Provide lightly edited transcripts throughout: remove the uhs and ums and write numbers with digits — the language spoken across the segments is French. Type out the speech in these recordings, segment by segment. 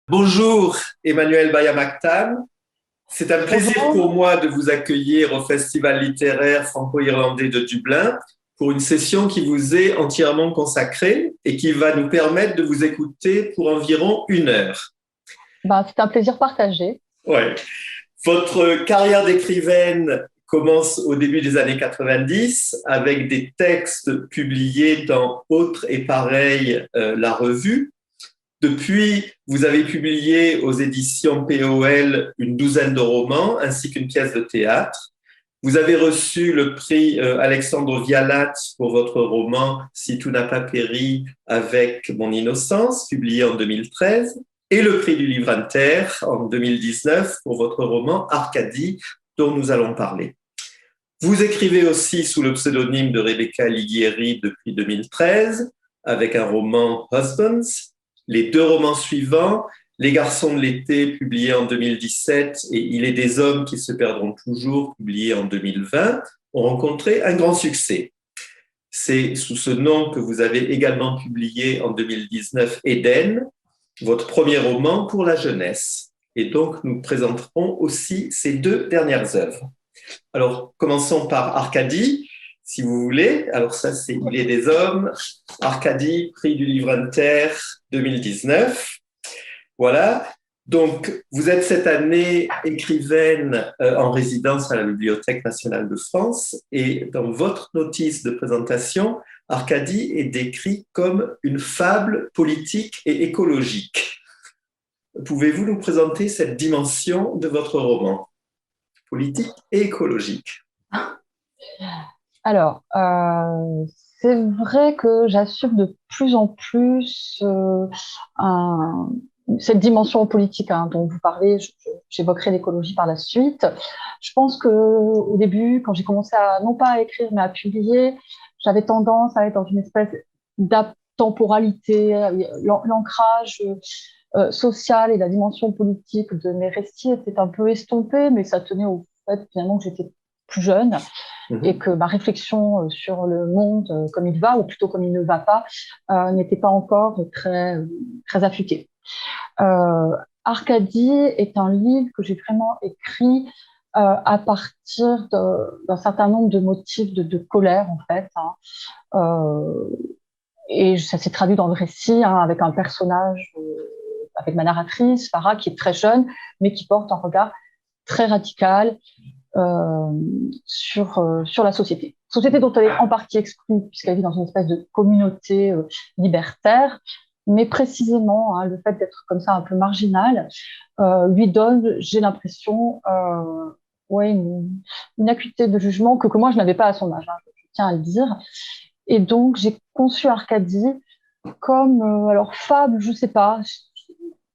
Bonjour Emmanuel Bayamaktan, c'est un plaisir Bonjour. pour moi de vous accueillir au Festival littéraire franco-irlandais de Dublin pour une session qui vous est entièrement consacrée et qui va nous permettre de vous écouter pour environ 1 heure. C'est un plaisir partagé. Ouais. Votre carrière d'écrivaine commence au début des années 90 avec des textes publiés dans Autres et Pareil, la revue. Depuis, vous avez publié aux éditions POL une douzaine de romans ainsi qu'une pièce de théâtre. Vous avez reçu le prix Alexandre Vialat pour votre roman Si tout n'a pas péri avec mon innocence, publié en 2013, et le prix du Livre Inter en 2019 pour votre roman Arcadie, dont nous allons parler. Vous écrivez aussi sous le pseudonyme de Rebecca Alighieri depuis 2013, avec un roman Husbands. Les 2 romans suivants, Les garçons de l'été, publié en 2017, et Il est des hommes qui se perdront toujours, publié en 2020, ont rencontré un grand succès. C'est sous ce nom que vous avez également publié en 2019 Éden, votre premier roman pour la jeunesse. Et donc, nous présenterons aussi ces 2 dernières œuvres. Alors, commençons par Arcadie, si vous voulez. Alors ça, c'est Il est des hommes, Arcadie, prix du Livre Inter 2019. Voilà. Donc, vous êtes cette année écrivaine en résidence à la Bibliothèque nationale de France et dans votre notice de présentation, Arcadie est décrit comme une fable politique et écologique. Pouvez-vous nous présenter cette dimension de votre roman, politique et écologique? Alors, c'est vrai que j'assume de plus en plus un- cette dimension politique dont vous parlez. J'évoquerai l'écologie par la suite. Je pense que au début, quand j'ai commencé à non pas à écrire mais à publier, j'avais tendance à être dans une espèce d'atemporalité, l'ancrage social et la dimension politique de mes récits était un peu estompé, mais ça tenait au fait finalement que j'étais plus jeune et que ma réflexion sur le monde comme il va, ou plutôt comme il ne va pas, n'était pas encore très affûtée. Euh, Arcadie est un livre que j'ai vraiment écrit à partir d'un certain nombre de motifs de colère, en fait. Euh, et ça s'est traduit dans le récit avec un personnage, avec ma narratrice, Farah, qui est très jeune, mais qui porte un regard très radical euh, sur la société. Société dont elle est en partie exclue, puisqu'elle vit dans une espèce de communauté libertaire, mais précisément, le fait d'être comme ça un peu marginal lui donne, j'ai l'impression, ouais, une acuité de jugement que moi je n'avais pas à son âge, je tiens à le dire. Et donc j'ai conçu Arcadie comme, alors fable, je ne sais pas,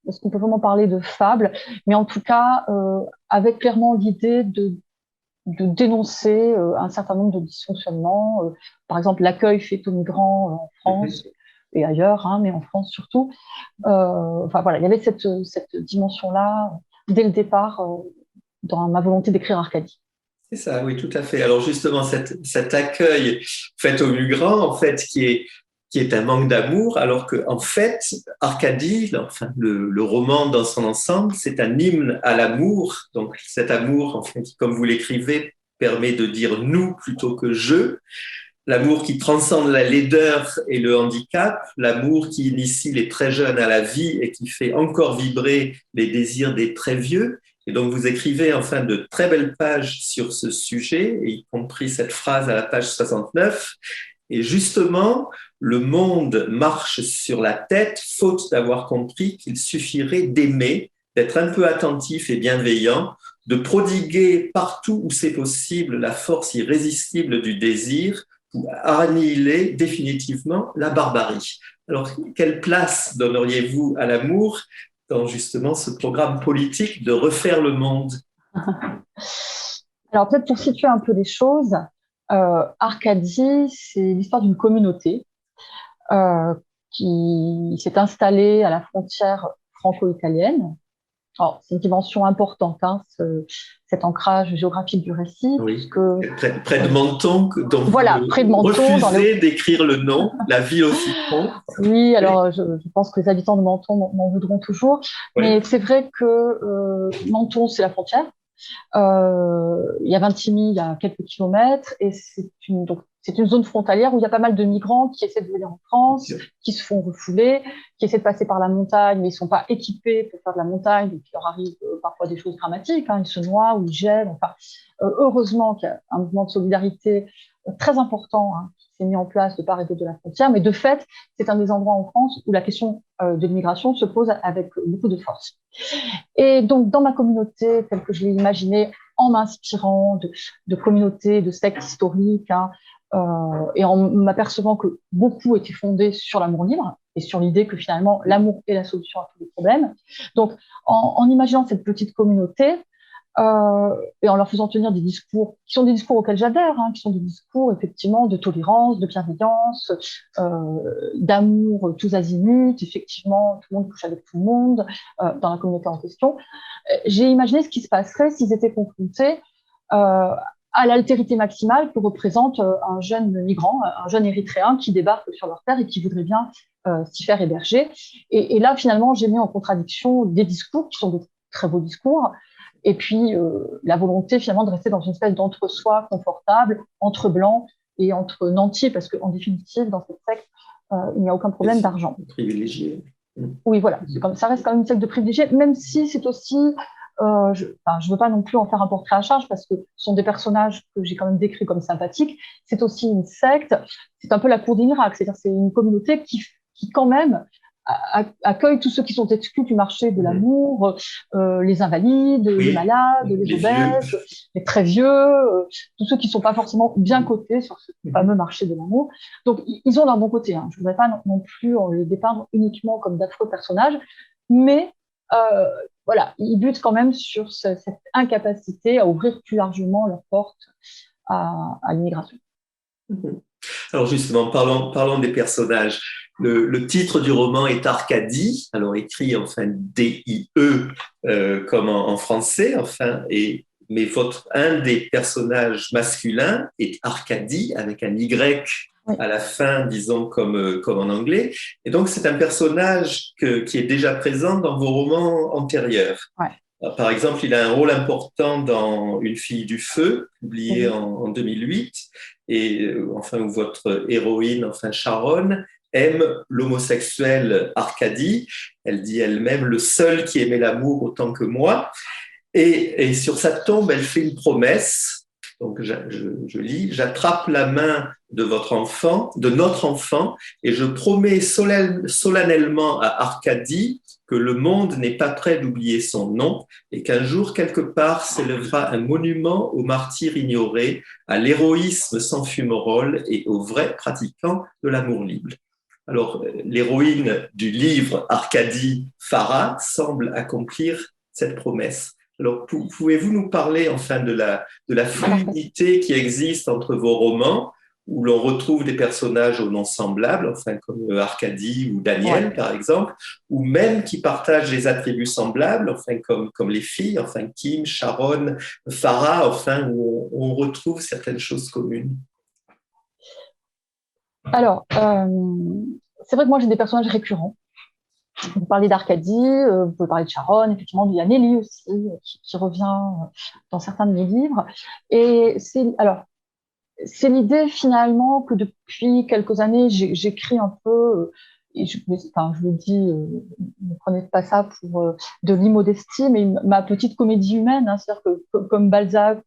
est-ce qu'on peut vraiment parler de fable, mais en tout cas avec clairement l'idée de dénoncer un certain nombre de dysfonctionnements, par exemple l'accueil fait aux migrants en France et ailleurs, mais en France surtout. Enfin voilà, il y avait cette dimension-là dès le départ dans ma volonté d'écrire Arcadie. C'est ça, oui, tout à fait. Alors justement, cet accueil fait aux migrants, en fait, qui est un manque d'amour, alors que en fait, Arcadie, enfin, le roman dans son ensemble, c'est un hymne à l'amour. Donc cet amour, en fait, qui, comme vous l'écrivez, permet de dire nous plutôt que je. L'amour qui transcende la laideur et le handicap, l'amour qui initie les très jeunes à la vie et qui fait encore vibrer les désirs des très vieux. Et donc vous écrivez enfin de très belles pages sur ce sujet, y compris cette phrase à la page 69. Et justement, le monde marche sur la tête, faute d'avoir compris qu'il suffirait d'aimer, d'être un peu attentif et bienveillant, de prodiguer partout où c'est possible la force irrésistible du désir pour annihiler définitivement la barbarie. Alors, quelle place donneriez-vous à l'amour dans justement ce programme politique de refaire le monde? Alors peut-être pour situer un peu les choses, Arcadie, c'est l'histoire d'une communauté euh, qui s'est installée à la frontière franco-italienne Alors, c'est une dimension importante, hein, cet ancrage géographique du récit, Oui. puisque Près de Menton, dont voilà, près de vous Menton, refusez d'écrire le nom, la ville au citron. Oui, alors je pense que les habitants de Menton m'en voudront toujours, Oui. mais c'est vrai que Menton, c'est la frontière. Il y a Vintimille, il y a quelques kilomètres, et c'est une zone frontalière où il y a pas mal de migrants qui essaient de venir en France, qui se font refouler, qui essaient de passer par la montagne, mais ils ne sont pas équipés pour faire de la montagne, donc il leur arrive parfois des choses dramatiques, hein, ils se noient ou ils gèlent. Enfin, heureusement qu'il y a un mouvement de solidarité très important, hein, qui s'est mis en place de part et d'autre de la frontière, mais de fait, c'est un des endroits en France où la question de l'immigration se pose avec beaucoup de force. Et donc, dans ma communauté, telle que je l'ai imaginée, en m'inspirant de communautés, de sectes historiques, hein, et en m'apercevant que beaucoup étaient fondés sur l'amour libre et sur l'idée que finalement l'amour est la solution à tous les problèmes. Donc, en imaginant cette petite communauté, et en leur faisant tenir des discours qui sont des discours auxquels j'adhère, hein, qui sont des discours effectivement de tolérance, de bienveillance, d'amour tous azimuts, effectivement tout le monde couche avec tout le monde dans la communauté en question. J'ai imaginé ce qui se passerait s'ils étaient confrontés à l'altérité maximale que représente un jeune migrant, un jeune érythréen qui débarque sur leur terre et qui voudrait bien s'y faire héberger. Et là, finalement, j'ai mis en contradiction des discours qui sont de très beaux discours, et puis la volonté finalement de rester dans une espèce d'entre-soi confortable, entre blancs et entre nantis, parce qu'en définitive, dans cette secte, il n'y a aucun problème d'argent. Privilégié. Oui, voilà, ça reste quand même une secte de privilégiés, même si c'est aussi, je ne veux pas non plus en faire un portrait à charge, parce que ce sont des personnages que j'ai quand même décrits comme sympathiques, c'est aussi une secte, c'est un peu la cour des miracles, c'est-à-dire c'est une communauté qui quand même accueille tous ceux qui sont exclus du marché de l'amour, les invalides, oui, les malades, les obèses, les très vieux, tous ceux qui ne sont pas forcément bien cotés sur ce fameux marché de l'amour. Donc, ils ont leur bon côté. Hein. Je ne voudrais pas non plus les dépeindre uniquement comme d'affreux personnages, mais voilà, ils butent quand même sur cette incapacité à ouvrir plus largement leurs portes à l'immigration. Alors justement, parlons des personnages. Le titre du roman est Arcadie, alors écrit enfin D-I-E comme en français, enfin, mais un des personnages masculins est Arcadie avec un Y à la fin, disons comme en anglais. Et donc c'est un personnage qui est déjà présent dans vos romans antérieurs. Ouais. Par exemple, il a un rôle important dans Une fille du feu, publié en 2008, et enfin où votre héroïne, enfin Sharon, aime l'homosexuel Arcadie. Elle dit elle-même le seul qui aimait l'amour autant que moi. Et sur sa tombe, elle fait une promesse. Donc je lis, j'attrape la main de notre enfant, et je promets solennellement à Arcadie que le monde n'est pas prêt d'oublier son nom et qu'un jour, quelque part, s'élèvera un monument aux martyrs ignorés, à l'héroïsme sans fumerolles et aux vrais pratiquants de l'amour libre. Alors, l'héroïne du livre, Arcadie Farah, semble accomplir cette promesse. Alors, pouvez-vous nous parler enfin de la fluidité qui existe entre vos romans, où l'on retrouve des personnages aux noms semblables, enfin comme Arcadie ou Daniel, par exemple, ou même qui partagent des attributs semblables, enfin comme les filles, enfin Kim, Sharon, Farah, enfin où on retrouve certaines choses communes. Alors, c'est vrai que moi j'ai des personnages récurrents. Vous parlez d'Arcadie, vous pouvez parler de Sharon, effectivement, il y a Nelly aussi, qui revient dans certains de mes livres. Et c'est l'idée finalement que depuis quelques années, j'écris un peu, et je le dis, ne prenez pas ça pour de l'immodestie, mais ma petite comédie humaine, hein, c'est-à-dire que comme Balzac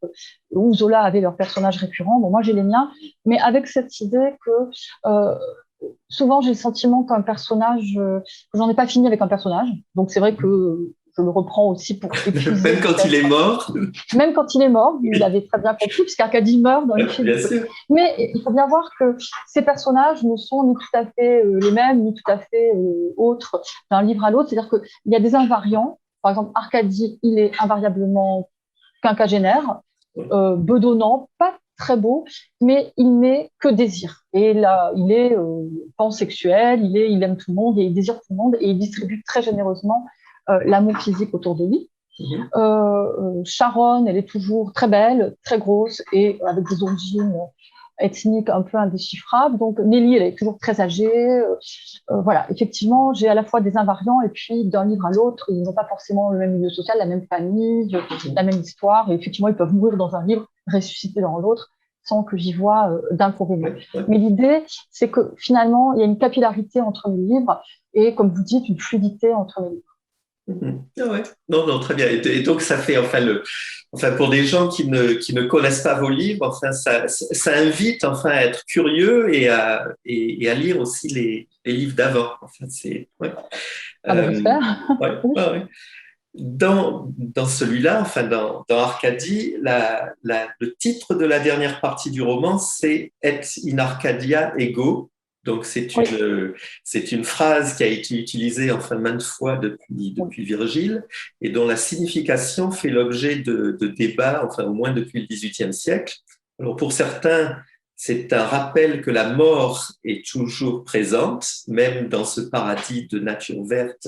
ou Zola avaient leurs personnages récurrents, bon, moi j'ai les miens, mais avec cette idée que souvent j'ai le sentiment qu'un personnage, que j'en ai pas fini avec un personnage, donc c'est vrai que je le reprends aussi pour épuiser. Même quand il est mort. Même quand il est mort, il l'avait très bien compris, puisqu'Arcadie meurt dans le film. Mais il faut bien voir que ces personnages ne sont ni tout à fait les mêmes, ni tout à fait autres d'un livre à l'autre. C'est-à-dire qu'il y a des invariants. Par exemple, Arcadie, il est invariablement quinquagénaire, bedonnant, pas très beau, mais il n'est que désir. Et là, il est pansexuel, il aime tout le monde, et il désire tout le monde, et il distribue très généreusement l'amour physique autour de lui. Sharon, elle est toujours très belle, très grosse et avec des origines ethniques un peu indéchiffrables. Donc Nelly, elle est toujours très âgée. Voilà, effectivement, j'ai à la fois des invariants et puis d'un livre à l'autre, ils n'ont pas forcément le même milieu social, la même famille, la même histoire. Et effectivement, ils peuvent mourir dans un livre, ressusciter dans l'autre, sans que j'y vois d'inconvénient. Mais l'idée, c'est que finalement, il y a une capillarité entre les livres et, comme vous dites, une fluidité entre les livres. Ah ouais. Non, non, très bien. Et donc, ça fait, enfin, pour des gens qui ne connaissent pas vos livres, enfin, ça invite, enfin, à être curieux et à lire aussi les livres d'avant. Enfin, c'est, ouais. Ah ben, j'espère. Ouais, Oui. ouais, ouais. Dans celui-là, enfin, dans Arcadie, le titre de la dernière partie du roman, c'est Et in Arcadia ego. Donc, Oui. c'est une phrase qui a été utilisée enfin maintes fois depuis Virgile et dont la signification fait l'objet de débats, enfin au moins depuis le XVIIIe siècle. Alors pour certains, c'est un rappel que la mort est toujours présente, même dans ce paradis de nature verte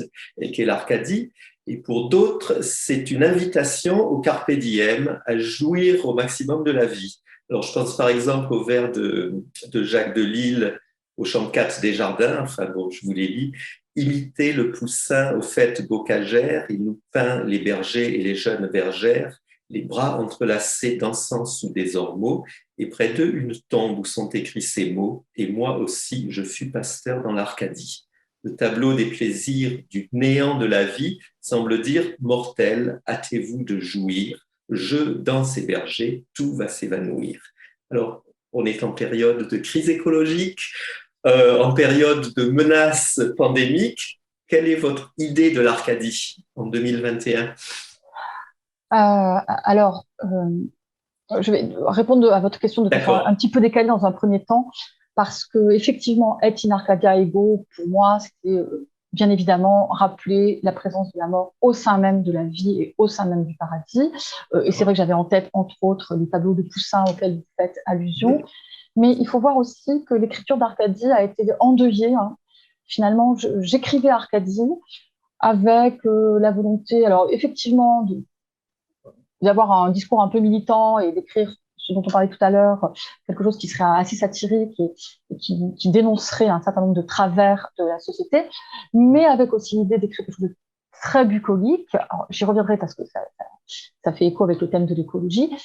qu'est l'Arcadie. Et pour d'autres, c'est une invitation au carpe diem, à jouir au maximum de la vie. Alors je pense par exemple au vers de Jacques Delisle au champ 4 des Jardins, enfin bon, je vous les lis. Imitez le poussin aux fêtes bocagères, il nous peint les bergers et les jeunes bergères, les bras entrelacés dansant sous des ormeaux, et près d'eux une tombe où sont écrits ces mots, et moi aussi je fus pasteur dans l'Arcadie. Le tableau des plaisirs du néant de la vie semble dire mortel, hâtez-vous de jouir, je dans ces bergers, tout va s'évanouir. Alors, on est en période de crise écologique, en période de menaces pandémiques. Quelle est votre idée de l'Arcadie en 2021? Alors, je vais répondre à votre question de façon un petit peu décalée dans un premier temps, parce que effectivement, Et in Arcadia ego, pour moi, c'était bien évidemment rappeler la présence de la mort au sein même de la vie et au sein même du paradis. Et c'est vrai que j'avais en tête, entre autres, les tableaux de Poussin auxquels vous faites allusion. Mais il faut voir aussi que l'écriture d'Arcadie a été endeuillée. Hein. Finalement, j'écrivais Arcadie avec la volonté, alors effectivement, d'avoir un discours un peu militant et d'écrire ce dont on parlait tout à l'heure, quelque chose qui serait assez satirique et qui dénoncerait un certain nombre de travers de la société, mais avec aussi l'idée d'écrire quelque chose de très bucolique. J'y reviendrai parce que ça fait écho avec le thème de l'écologie,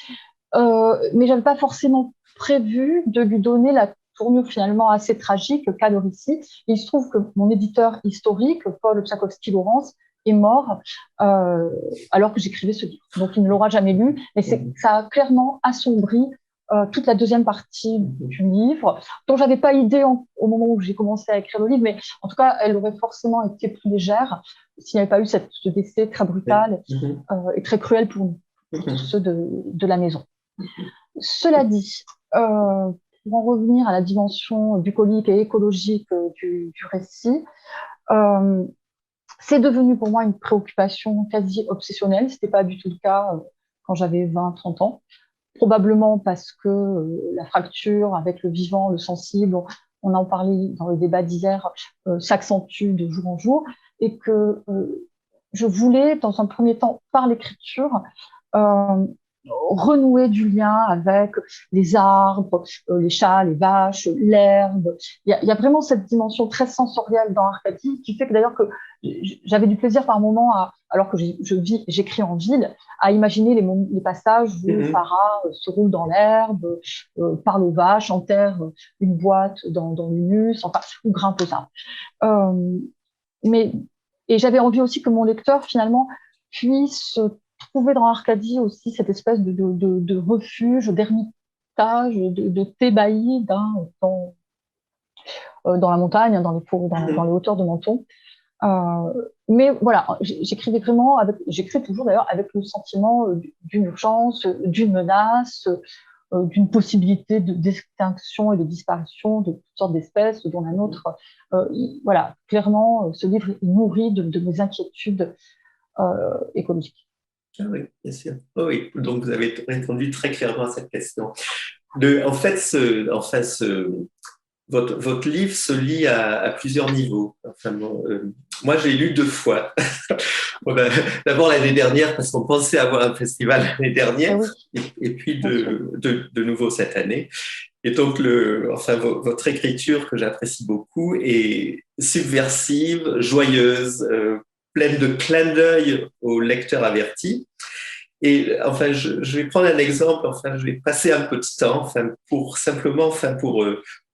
mais j'avais pas forcément prévu de lui donner la tournure finalement assez tragique qu'a le récit. Et il se trouve que mon éditeur historique, Paul Tchaikovsky-Laurence, est mort alors que j'écrivais ce livre. Donc il ne l'aura jamais lu, mais ça a clairement assombri toute la deuxième partie du livre, dont j'avais pas idée au moment où j'ai commencé à écrire le livre, mais en tout cas, elle aurait forcément été plus légère s'il n'y avait pas eu ce décès très brutal et très cruel pour tous ceux de la maison. Cela dit, pour en revenir à la dimension bucolique et écologique du récit, c'est devenu pour moi une préoccupation quasi obsessionnelle. Ce n'était pas du tout le cas quand j'avais 20-30 ans. Probablement parce que la fracture avec le vivant, le sensible, on en parlait dans le débat d'hier, s'accentue de jour en jour et que je voulais, dans un premier temps, par l'écriture, renouer du lien avec les arbres, les chats, les vaches, l'herbe. Il y a vraiment cette dimension très sensorielle dans Arcadie qui fait que d'ailleurs que j'avais du plaisir par moment, alors que j'écris en ville, à imaginer les passages où Farah se roule dans l'herbe, parle aux vaches, enterre une boîte dans l'humus, enfin, ou grimpe aux arbres. Et j'avais envie aussi que mon lecteur, finalement, puisse trouver dans Arcadie aussi cette espèce de refuge, d'ermitage, de thébaïde dans la montagne, dans les hauteurs de Menton. Mais voilà, j'écris toujours d'ailleurs avec le sentiment d'une urgence, d'une menace, d'une possibilité d'extinction et de disparition de toutes sortes d'espèces, dont la nôtre. Voilà, clairement, ce livre est nourri de mes inquiétudes écologiques. Ah oui, bien sûr. Oh oui, donc vous avez répondu très clairement à cette question. En fait, votre livre se lit à plusieurs niveaux. Enfin, bon, Moi, j'ai lu 2 fois. D'abord l'année dernière, parce qu'on pensait avoir un festival l'année dernière, et puis de nouveau cette année. Et donc, votre écriture, que j'apprécie beaucoup, est subversive, joyeuse, pleine de clins d'œil au lecteur averti. Et enfin, je vais prendre un exemple. Enfin, je vais passer un peu de temps, enfin,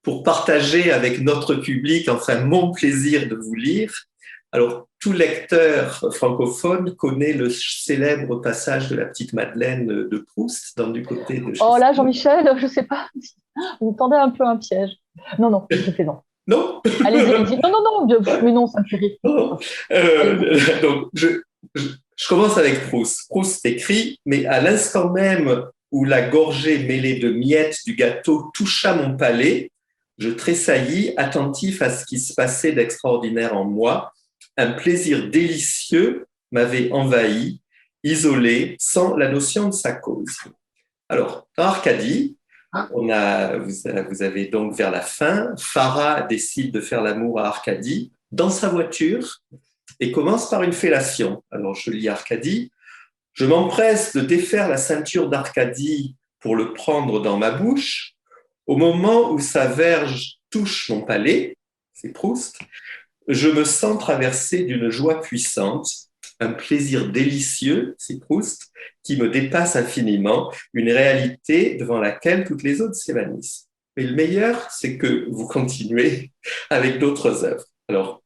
pour partager avec notre public, enfin, mon plaisir de vous lire. Alors, tout lecteur francophone connaît le célèbre passage de la petite Madeleine de Proust, dans Du côté de chez Oh là, Seuil. Jean-Michel, je sais pas. Vous me tendez un peu un piège. Non, non, je fais non. Non. Allez-y, allez-y. Non, non, non, mais non, ça me fait rire. Donc, je commence avec Proust. Proust écrit, mais à l'instant même où la gorgée mêlée de miettes du gâteau toucha mon palais, je tressaillis, attentif à ce qui se passait d'extraordinaire en moi. Un plaisir délicieux m'avait envahi, isolé, sans la notion de sa cause. Alors, dans Arcadie, vous avez donc vers la fin, Farah décide de faire l'amour à Arcadie dans sa voiture et commence par une fellation. Alors, je lis Arcadie. Je m'empresse de défaire la ceinture d'Arcadie pour le prendre dans ma bouche. Au moment où sa verge touche mon palais, c'est Proust, je me sens traversé d'une joie puissante, un plaisir délicieux, c'est Proust, qui me dépasse infiniment, une réalité devant laquelle toutes les autres s'évanouissent. Mais le meilleur, c'est que vous continuez avec d'autres œuvres. Alors,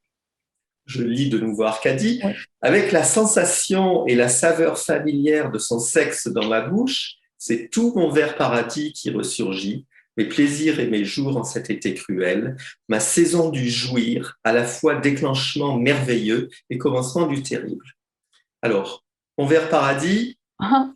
je lis de nouveau Arcadie. Oui. Avec la sensation et la saveur familière de son sexe dans ma bouche, c'est tout mon vers paradis qui ressurgit, mes plaisirs et mes jours en cet été cruel, ma saison du jouir, à la fois déclenchement merveilleux et commencement du terrible. Alors, mon vers paradis,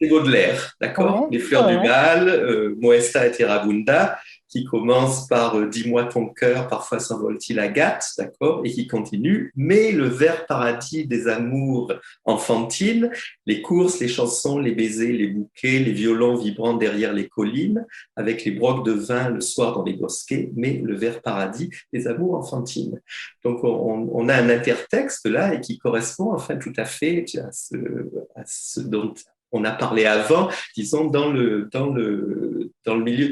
c'est Baudelaire, d'accord? Ouais, les fleurs du mal, Moesta et Terabunda, qui commence par dis-moi ton cœur, parfois s'envole-t-il à gâte, d'accord? Et qui continue, mais le vers paradis des amours enfantines, les courses, les chansons, les baisers, les bouquets, les violons vibrant derrière les collines, avec les brocs de vin le soir dans les bosquets, mais le vers paradis des amours enfantines. Donc, on a un intertexte là et qui correspond enfin tout à fait à ce dont on a parlé avant, disons, dans le milieu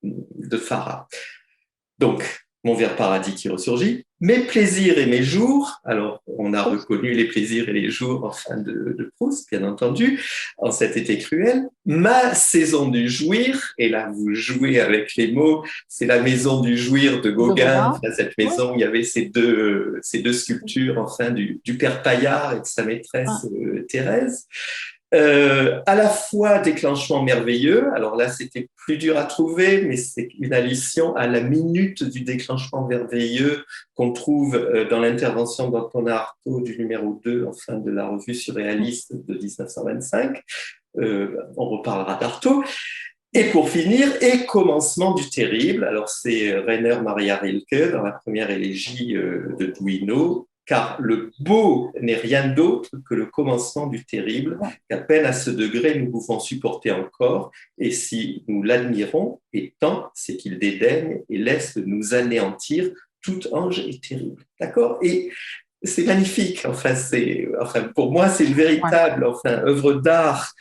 de Farah. Donc, mon vers paradis qui ressurgit, mes plaisirs et mes jours, alors on a reconnu les plaisirs et les jours enfin de Proust, bien entendu, en cet été cruel, ma saison du jouir, et là vous jouez avec les mots, c'est la maison du jouir de Gauguin, enfin, cette maison où il y avait ces deux sculptures enfin du père Paillard et de sa maîtresse Thérèse. À la fois déclenchement merveilleux, alors là c'était plus dur à trouver, mais c'est une allusion à la minute du déclenchement merveilleux qu'on trouve dans l'intervention d'Antonin Artaud du numéro 2, enfin de la revue surréaliste de 1925. On reparlera d'Artaud. Et pour finir, et commencement du terrible, alors c'est Rainer Maria Rilke dans la première élégie de Duino, car le beau n'est rien d'autre que le commencement du terrible, qu'à peine à ce degré nous pouvons supporter encore, et si nous l'admirons, et tant, c'est qu'il dédaigne et laisse nous anéantir, tout ange est terrible. D'accord? Et c'est magnifique, enfin pour moi c'est une véritable œuvre d'art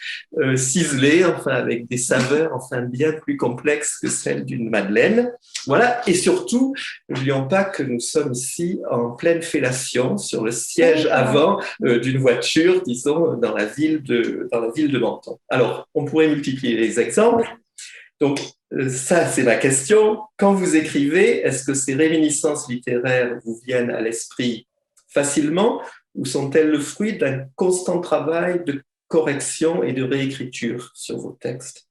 ciselée, avec des saveurs bien plus complexes que celles d'une madeleine. Voilà, et surtout, n'oublions pas que nous sommes ici en pleine fellation sur le siège avant d'une voiture, disons, dans la ville de Menton. Alors, on pourrait multiplier les exemples. Donc, ça, c'est la question. Quand vous écrivez, est-ce que ces réminiscences littéraires vous viennent à l'esprit facilement ou sont-elles le fruit d'un constant travail de correction et de réécriture sur vos textes?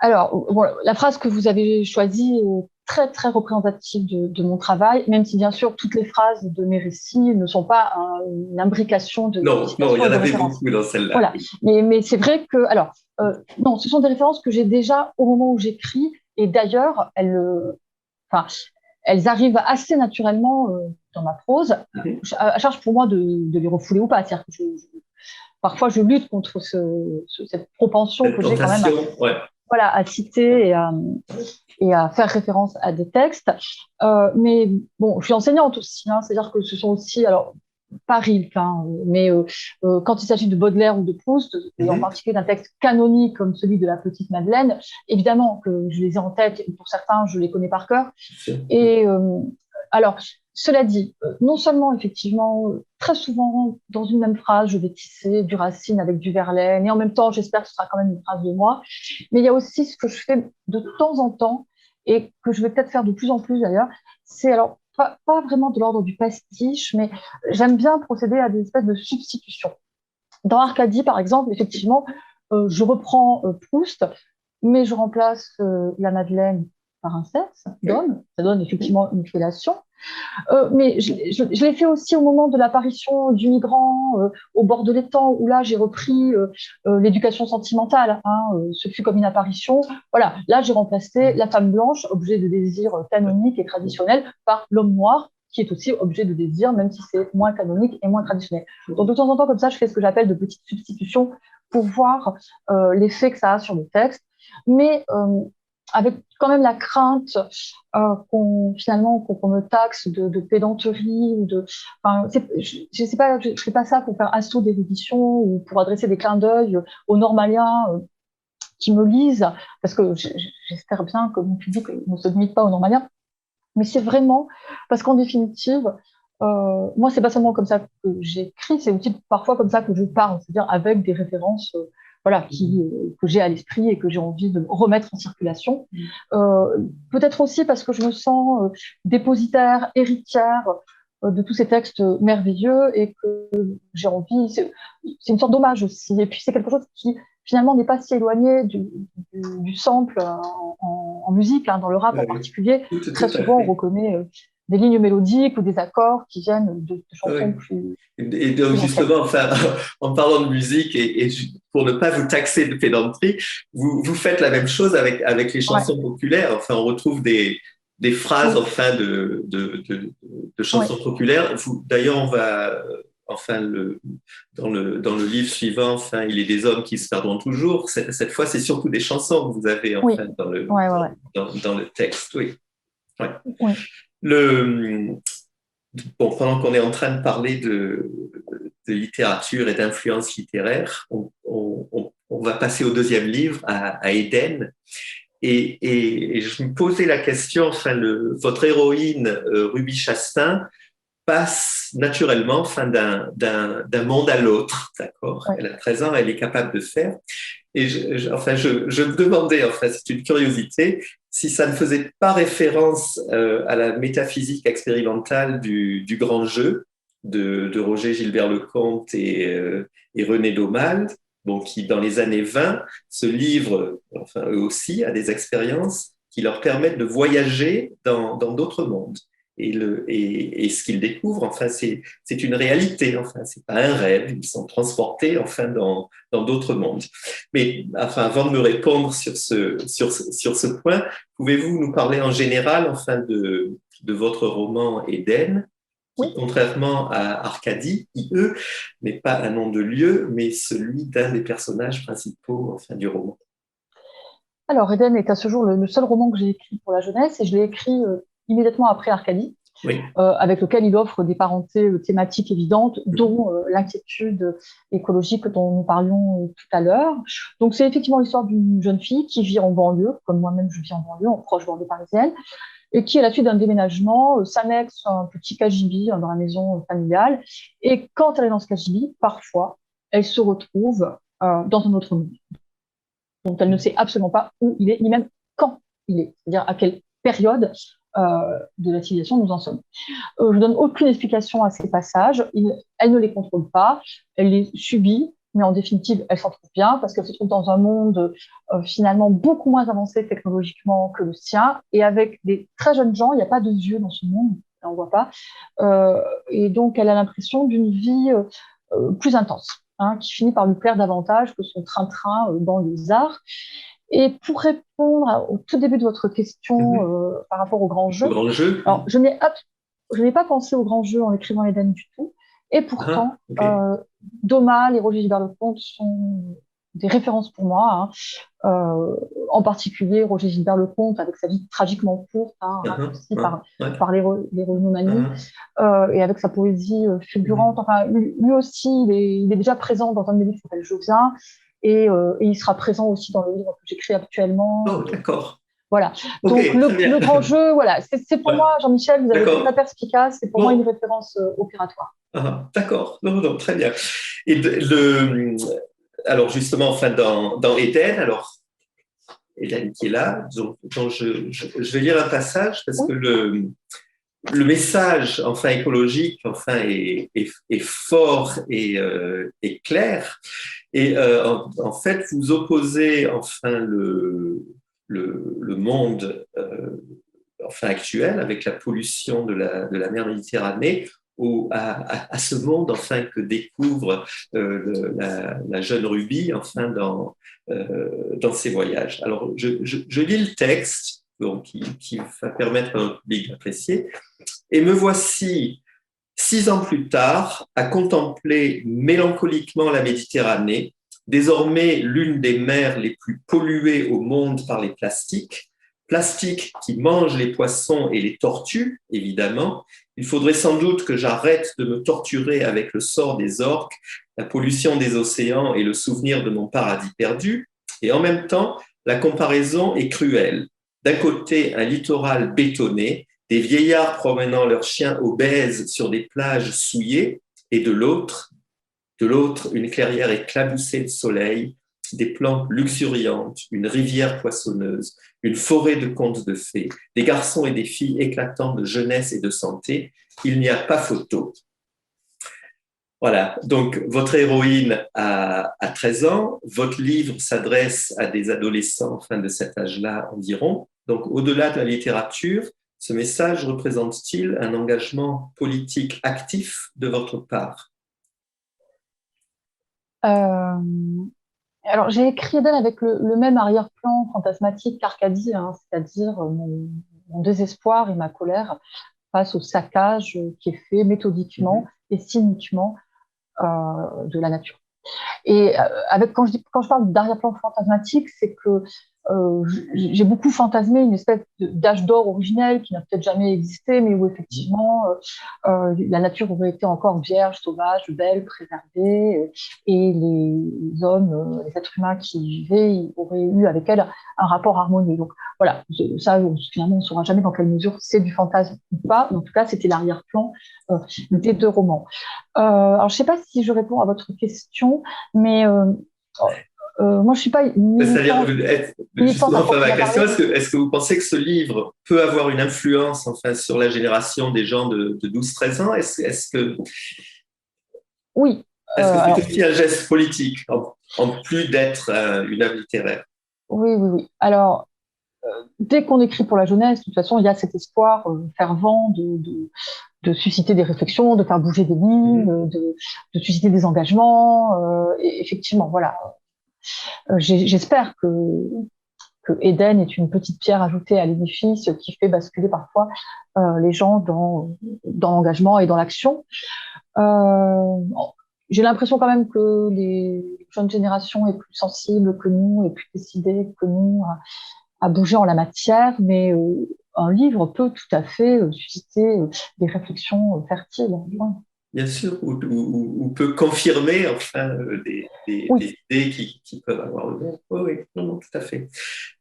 Alors, bon, la phrase que vous avez choisie est très, très représentative de mon travail, même si, bien sûr, toutes les phrases de mes récits ne sont pas une imbrication de... Non, il y en avait beaucoup dans celle-là. Voilà, mais c'est vrai que... Alors, non, ce sont des références que j'ai déjà au moment où j'écris, et d'ailleurs, elles arrivent assez naturellement dans ma prose, à charge pour moi de les refouler ou pas. C'est-à-dire que parfois, je lutte contre cette propension que j'ai quand même voilà, à citer et à faire référence à des textes. Mais bon, je suis enseignante aussi, hein, c'est-à-dire que ce sont aussi, alors, pas Rilke, hein, mais quand il s'agit de Baudelaire ou de Proust, et en particulier d'un texte canonique comme celui de La Petite Madeleine, évidemment que je les ai en tête, et pour certains, je les connais par cœur. Et alors, cela dit, non seulement, effectivement, très souvent, dans une même phrase, je vais tisser du Racine avec du Verlaine, et en même temps, j'espère que ce sera quand même une phrase de moi, mais il y a aussi ce que je fais de temps en temps, et que je vais peut-être faire de plus en plus d'ailleurs, c'est alors pas vraiment de l'ordre du pastiche, mais j'aime bien procéder à des espèces de substitutions. Dans Arcadie, par exemple, effectivement, je reprends Proust, mais je remplace la Madeleine par un sexe d'homme. Ça donne effectivement une fellation. Mais je l'ai fait aussi au moment de l'apparition du migrant au bord de l'étang, où là, j'ai repris l'éducation sentimentale. Hein, ce fut comme une apparition. Voilà, là, j'ai remplacé la femme blanche, objet de désir canonique et traditionnel, par l'homme noir, qui est aussi objet de désir, même si c'est moins canonique et moins traditionnel. Donc, de temps en temps, comme ça, je fais ce que j'appelle de petites substitutions pour voir l'effet que ça a sur le texte. Mais avec quand même la crainte finalement qu'on me taxe de pédanterie ou de, enfin, je sais pas, je fais pas ça pour faire assaut d'érudition ou pour adresser des clins d'œil aux normaliens qui me lisent, parce que j'espère bien que mon public ne se limite pas aux normaliens, mais c'est vraiment parce qu'en définitive, moi, c'est pas seulement comme ça que j'écris, c'est aussi parfois comme ça que je parle, c'est-à-dire avec des références voilà, que j'ai à l'esprit et que j'ai envie de remettre en circulation. Peut-être aussi parce que je me sens dépositaire, héritière de tous ces textes merveilleux et que j'ai envie, c'est une sorte d'hommage aussi. Et puis c'est quelque chose qui finalement n'est pas si éloigné du sample en musique, hein, dans le rap en particulier. Très souvent, on reconnaît des lignes mélodiques ou des accords qui viennent de chansons plus. Et donc, justement, enfin, en parlant de musique, et pour ne pas vous taxer de pédanterie, vous faites la même chose avec les chansons populaires. Enfin, on retrouve des phrases enfin, de chansons populaires. D'ailleurs, on va. Enfin, dans le livre suivant, enfin, il est des hommes qui se perdront toujours. Cette fois, c'est surtout des chansons que vous avez enfin, dans le texte. Oui. Bon, pendant qu'on est en train de parler de littérature et d'influence littéraire, on va passer au deuxième livre, à Éden. Et je me posais la question, enfin, votre héroïne, Ruby Chastain, passe naturellement enfin, d'un monde à l'autre, d'accord ? Elle a 13 ans, elle est capable de faire. Et je me demandais, enfin, c'est une curiosité, si ça ne faisait pas référence à la métaphysique expérimentale du grand jeu de Roger Gilbert-Lecomte et René Daumal, bon, qui, dans les années 20, se livrent, enfin, eux aussi, à des expériences qui leur permettent de voyager dans d'autres mondes. Et ce qu'ils découvrent, enfin, c'est une réalité, enfin, c'est pas un rêve, ils sont transportés, enfin, dans d'autres mondes. Mais, enfin, avant de me répondre sur ce point, pouvez-vous nous parler en général, enfin, de votre roman Éden, qui, contrairement à Arcadie, qui, eux, n'est pas un nom de lieu, mais celui d'un des personnages principaux, enfin, du roman. Alors, Éden est à ce jour le seul roman que j'ai écrit pour la jeunesse, et je l'ai écrit immédiatement après Arcadie, avec lequel il offre des parentés thématiques évidentes, dont l'inquiétude écologique dont nous parlions tout à l'heure. Donc, c'est effectivement l'histoire d'une jeune fille qui vit en banlieue, comme moi-même je vis en banlieue, en proche banlieue parisienne, et qui, à la suite d'un déménagement, s'annexe un petit cagibi dans la maison familiale. Et quand elle est dans ce cagibi, parfois, elle se retrouve dans un autre monde, dont elle ne sait absolument pas où il est, ni même quand il est, c'est-à-dire à quelle période de la civilisation nous en sommes. Je ne donne aucune explication à ces passages, elle ne les contrôle pas, elle les subit, mais en définitive, elle s'en trouve bien parce qu'elle se trouve dans un monde finalement beaucoup moins avancé technologiquement que le sien, et avec des très jeunes gens, il n'y a pas de yeux dans ce monde, on ne voit pas, et donc elle a l'impression d'une vie plus intense, hein, qui finit par lui plaire davantage que son train-train dans les arts. Et pour répondre au tout début de votre question par rapport au grand jeu, alors, je n'ai pas pensé au grand jeu en écrivant Éden du tout, et pourtant, Daumal et Roger Gilbert-Lecomte sont des références pour moi, hein. En particulier Roger Gilbert-Lecomte, avec sa vie tragiquement courte, hein, raccourcie ouais. par l'héroïnomanie, et avec sa poésie fulgurante. Enfin, lui aussi, il est déjà présent dans un de mes livres qui s'appelle Je viens, et il sera présent aussi dans le livre que j'écris actuellement. Oh, d'accord. Voilà. Donc, Ok, très bien. le grand jeu, voilà, c'est pour Ouais. moi, Jean-Michel, vous avez été très D'accord. perspicace, c'est pour moi une Bon, référence opératoire. d'accord. Non, non, très bien. Et alors justement, enfin, dans Éden, alors Hélène qui est là, dont je vais lire un passage parce Oui. que le message enfin écologique enfin est fort et clair. Et en fait, vous opposez enfin le monde enfin actuel avec la pollution de la mer Méditerranée à ce monde enfin que découvre la jeune Ruby enfin dans ses voyages. Alors je lis le texte donc, qui va permettre à notre public d'apprécier. Et me voici 6 ans plus tard à contempler mélancoliquement la Méditerranée, désormais l'une des mers les plus polluées au monde par les plastiques, plastiques qui mangent les poissons et les tortues, évidemment. Il faudrait sans doute que j'arrête de me torturer avec le sort des orques, la pollution des océans et le souvenir de mon paradis perdu. Et en même temps, la comparaison est cruelle. D'un côté, un littoral bétonné, des vieillards promenant leurs chiens obèses sur des plages souillées, et de l'autre, une clairière éclaboussée de soleil, des plantes luxuriantes, une rivière poissonneuse, une forêt de contes de fées, des garçons et des filles éclatants de jeunesse et de santé. Il n'y a pas photo. Voilà, donc votre héroïne a 13 ans, votre livre s'adresse à des adolescents enfin, de cet âge-là environ. Donc au-delà de la littérature, ce message représente-t-il un engagement politique actif de votre part? Euh, alors, j'ai écrit Eden avec le même arrière-plan fantasmatique qu'Arcadie, hein, c'est-à-dire mon désespoir et ma colère face au saccage qui est fait méthodiquement Mm-hmm. et cyniquement de la nature. Et quand je parle d'arrière-plan fantasmatique, c'est que j'ai beaucoup fantasmé une espèce d'âge d'or originel qui n'a peut-être jamais existé, mais où effectivement la nature aurait été encore vierge, sauvage, belle, préservée, et les hommes, les êtres humains qui y vivaient, ils auraient eu avec elle un rapport harmonieux. Donc voilà, ça finalement on ne saura jamais dans quelle mesure c'est du fantasme ou pas, mais en tout cas c'était l'arrière-plan des 2 romans. Alors je ne sais pas si je réponds à votre question, mais moi, je ne suis pas C'est-à-dire, militante à justement, enfin, ma proprement question, parler. est-ce que vous pensez que ce livre peut avoir une influence enfin, sur la génération des gens de 12-13 ans? Oui. Est-ce que c'est Alors, aussi un geste politique, en plus d'être une œuvre littéraire? oui, oui, oui. Alors, dès qu'on écrit pour la jeunesse, de toute façon, il y a cet espoir fervent de susciter des réflexions, de faire bouger des lignes, de susciter des engagements. Et effectivement, voilà. J'espère que Eden est une petite pierre ajoutée à l'édifice qui fait basculer parfois les gens dans l'engagement et dans l'action. Euh, j'ai l'impression quand même que les jeunes générations est plus sensibles que nous, et plus décidée que nous à bouger en la matière, mais un livre peut tout à fait susciter des réflexions fertiles. Ouais. Bien sûr, ou peut confirmer enfin Oui. des idées qui peuvent avoir le même. Oui, oui, non, non, tout à fait.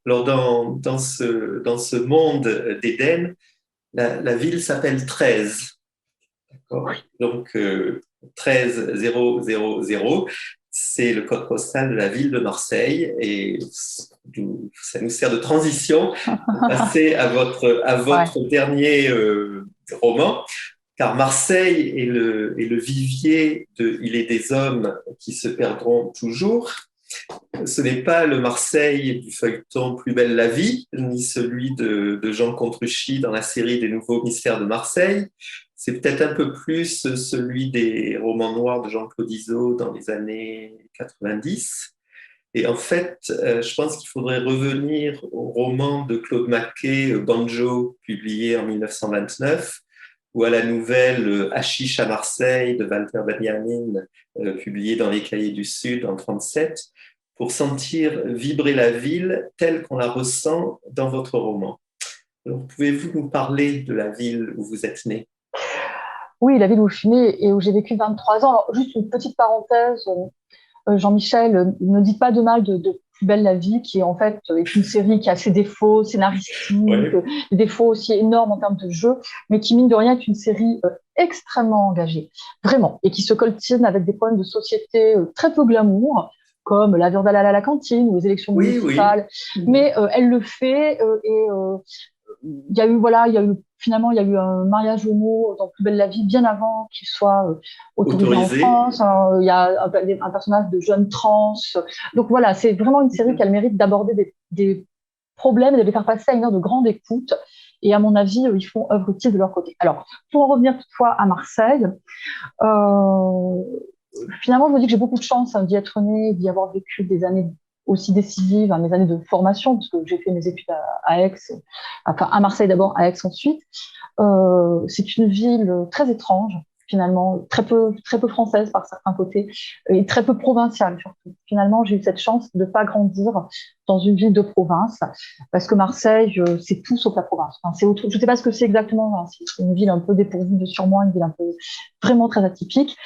Alors, dans ce monde d'Éden, la ville s'appelle 13. D'accord. Donc, 13000, c'est le code postal de la ville de Marseille. Et ça nous sert de transition pour passer à Ouais. votre dernier roman. Car Marseille est le vivier de Il est des hommes qui se perdront toujours. Ce n'est pas le Marseille du feuilleton Plus belle la vie, ni celui de Jean Contruchy dans la série des Nouveaux mystères de Marseille. C'est peut-être un peu plus celui des romans noirs de Jean-Claude Izzo dans les années 90. Et en fait, je pense qu'il faudrait revenir au roman de Claude Maquet, Banjo, publié en 1929, ou à la nouvelle Hachiche à Marseille de Walter Benjamin, publiée dans les Cahiers du Sud en 1937, pour sentir vibrer la ville telle qu'on la ressent dans votre roman. Alors, pouvez-vous nous parler de la ville où vous êtes né? Oui, la ville où je suis née et où j'ai vécu 23 ans. Alors, juste une petite parenthèse, Jean-Michel, ne dites pas de mal de Plus belle la vie, qui en fait est une série qui a ses défauts scénaristiques, Oui, des défauts aussi énormes en termes de jeu, mais qui mine de rien est une série extrêmement engagée, vraiment, et qui se coltine avec des problèmes de société très peu glamour, comme la viande halal à la cantine ou les élections oui, oui. municipales, mais elle le fait il y a eu voilà, il y a eu un mariage homo dans Plus belle la vie bien avant qu'il soit autorisé en Autorisé. France. Hein. Il y a un personnage de jeune trans. Donc voilà, c'est vraiment une série qui a le mérite d'aborder des problèmes et de les faire passer à une heure de grande écoute. Et à mon avis, ils font œuvre utile de leur côté. Alors, pour en revenir toutefois à Marseille, euh, finalement, je me dis que j'ai beaucoup de chance d'y être née, d'y avoir vécu des années aussi décisives, mes années de formation, parce que j'ai fait mes études à Aix, enfin à Marseille d'abord, à Aix ensuite. C'est une ville très étrange, finalement, très peu française par certains côtés, et très peu provinciale surtout. Finalement, j'ai eu cette chance de ne pas grandir dans une ville de province, parce que Marseille, c'est tout sauf la province. Enfin, je ne sais pas ce que c'est exactement, hein. C'est une ville un peu dépourvue de surmoi, une ville un peu vraiment très atypique.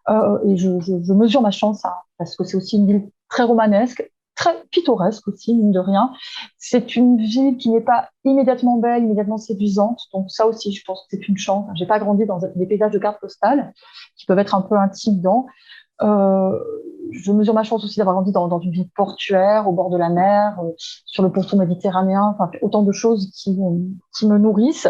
Et je mesure ma chance, hein, parce que c'est aussi une ville très romanesque, très pittoresque aussi, mine de rien. C'est une ville qui n'est pas immédiatement belle, immédiatement séduisante. Donc ça aussi, je pense que c'est une chance. J'ai pas grandi dans des paysages de cartes postales qui peuvent être un peu intimidants. Euh, je mesure ma chance aussi d'avoir grandi dans une ville portuaire, au bord de la mer, sur le pourtour méditerranéen. Enfin, autant de choses qui me nourrissent.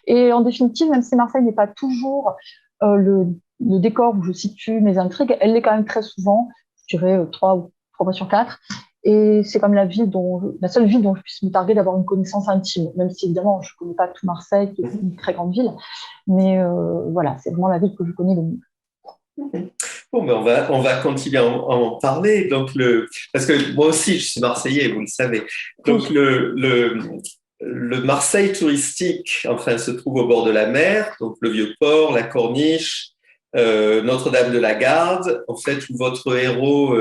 Et en définitive, même si Marseille n'est pas toujours le décor où je situe mes intrigues, elle l'est quand même très souvent, je dirais 3 fois sur 4. Et c'est comme la seule ville dont je puisse me targuer d'avoir une connaissance intime, même si évidemment je ne connais pas tout Marseille, qui est une très grande ville, mais voilà, c'est vraiment la ville que je connais le mieux. Bon, ben on va continuer à en parler. Donc parce que moi aussi, je suis Marseillais, vous le savez. Donc, Oui, le Marseille touristique, enfin, se trouve au bord de la mer, donc le Vieux-Port, la Corniche, Notre-Dame de la Garde, en fait, où votre héros,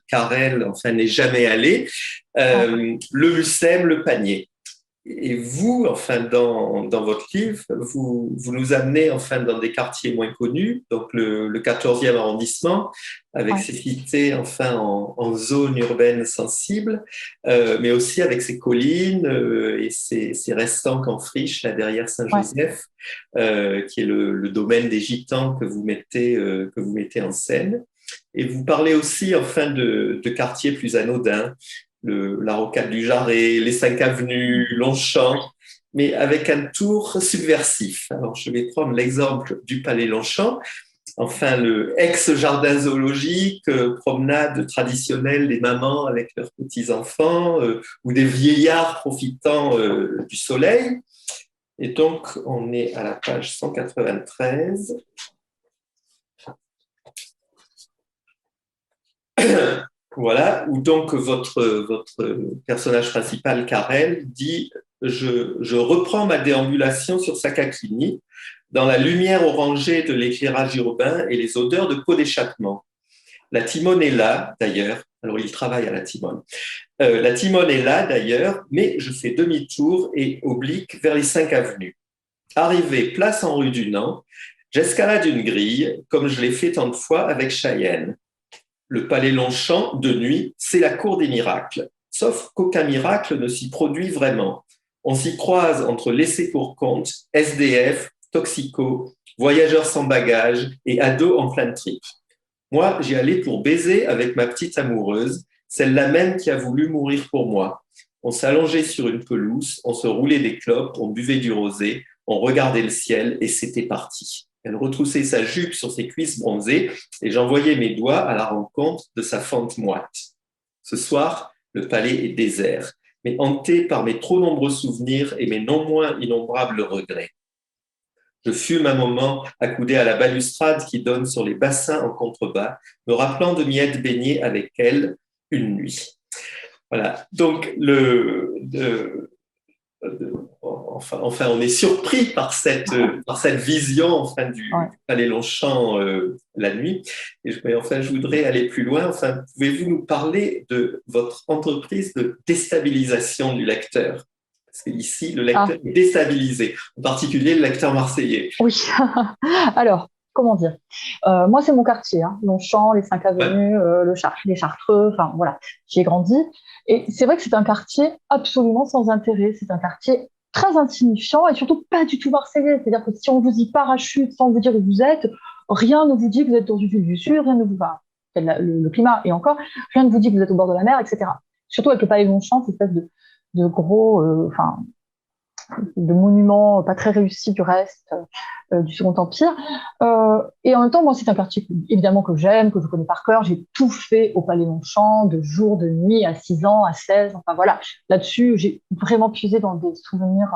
Carrel, enfin, n'est jamais allé, ouais, le Mucem, le Panier. Et vous, enfin, dans votre livre, vous nous amenez enfin dans des quartiers moins connus, donc le 14e arrondissement, avec ouais, ses cités enfin en zone urbaine sensible, mais aussi avec ses collines et ses restants en friche là derrière ouais. Saint-Joseph, qui est le domaine des Gitans que vous mettez en scène. Et vous parlez aussi enfin de quartiers plus anodins, la rocade du Jarret, les 5 avenues, Longchamp, mais avec un tour subversif. Alors, je vais prendre l'exemple du Palais Longchamp, enfin le ex-jardin zoologique, promenade traditionnelle des mamans avec leurs petits-enfants, ou des vieillards profitant du soleil. Et donc, on est à la page 193. Voilà, où donc votre personnage principal, Karel, dit je reprends ma déambulation sur Sakakini, dans la lumière orangée de l'éclairage urbain et les odeurs de pots d'échappement. La Timone est là, d'ailleurs. Alors, il travaille à la Timone. La Timone est là, d'ailleurs, mais je fais demi-tour et oblique vers les 5 avenues. Arrivé place en rue du Nant, j'escalade une grille, comme je l'ai fait tant de fois avec Cheyenne. Le palais Longchamp, de nuit, c'est la cour des miracles. Sauf qu'aucun miracle ne s'y produit vraiment. On s'y croise entre laissés pour compte, SDF, toxicos, voyageurs sans bagages et ados en pleine trip. Moi, j'y allais pour baiser avec ma petite amoureuse, celle-là même qui a voulu mourir pour moi. On s'allongeait sur une pelouse, on se roulait des clopes, on buvait du rosé, on regardait le ciel et c'était parti. Elle retroussait sa jupe sur ses cuisses bronzées et j'envoyais mes doigts à la rencontre de sa fente moite. Ce soir, le palais est désert, mais hanté par mes trop nombreux souvenirs et mes non moins innombrables regrets. Je fume un moment accoudé à la balustrade qui donne sur les bassins en contrebas, me rappelant de m'y être baigné avec elle une nuit. Voilà. Donc, enfin, on est surpris par cette vision enfin, du Palais Longchamp la nuit. Mais enfin, je voudrais aller plus loin. Enfin, pouvez-vous nous parler de votre entreprise de déstabilisation du lecteur? Parce qu'ici, le lecteur est déstabilisé, en particulier le lecteur marseillais. Oui. Alors, comment dire, moi, c'est mon quartier, hein, Longchamp, les 5 avenues, les Chartreux, enfin voilà, j'y ai grandi. Et c'est vrai que c'est un quartier absolument sans intérêt. C'est un quartier très insignifiant et surtout pas du tout marseillais. C'est-à-dire que si on vous y parachute sans vous dire où vous êtes, rien ne vous dit que vous êtes dans une ville du Sud, rien ne vous va. Le climat et encore, rien ne vous dit que vous êtes au bord de la mer, etc. Surtout avec le palais Longchamp, cette espèce de gros, de monuments pas très réussis du reste du Second Empire. Et en même temps, moi, c'est un quartier évidemment que j'aime, que je connais par cœur. J'ai tout fait au Palais Longchamp, de jour, de nuit, à 6 ans, à 16. Enfin voilà, là-dessus, j'ai vraiment puisé dans des souvenirs,